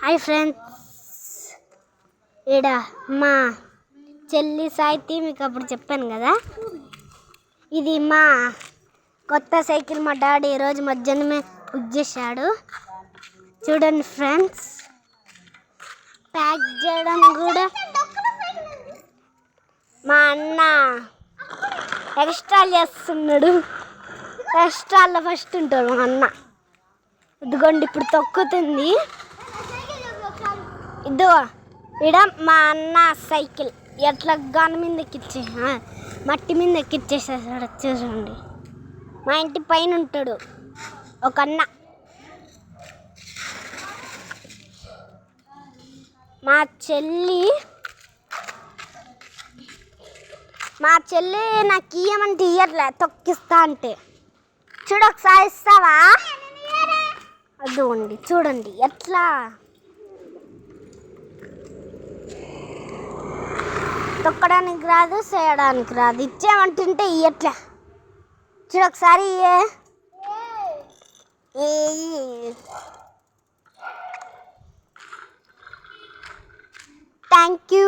Hi friends, ఈడ మా చెల్లి సాయితి మీకు అప్పుడు చెప్పాను కదా. ఇది మా కొత్త సైకిల్ మా డాడీ ఈరోజు మధ్యాహ్నమే బుక్ చేశాడు. చూడండి ఫ్రెండ్స్, ప్యాక్ చేయడం కూడా మా అన్న ఎక్స్ట్రా చేస్తున్నాడు. ఎక్స్ట్రాలో ఫస్ట్ ఉంటాడు మా అన్న. ఇదిగోండి ఇప్పుడు తొక్కుతుంది. ఇదో ఇడ మా అన్న సైకిల్ ఎట్లా గాని మీద ఎక్కిచ్చే మట్టి మీద ఎక్కిచ్చేసేసాడు. చూడండి, మా ఇంటి పైన ఉంటాడు ఒక అన్న. మా చెల్లి నాకు ఇయ్యమంటే ఇయ్యట్లే, తొక్కిస్తా అంటే. ఒకసారి ఇస్తావా? అదిగోండి చూడండి ఎట్లా తొక్కడానికి రాదు, చేయడానికి రాదు. ఇచ్చేమంటుంటే ఇయ్యట్లే. ఒకసారి థ్యాంక్ యూ.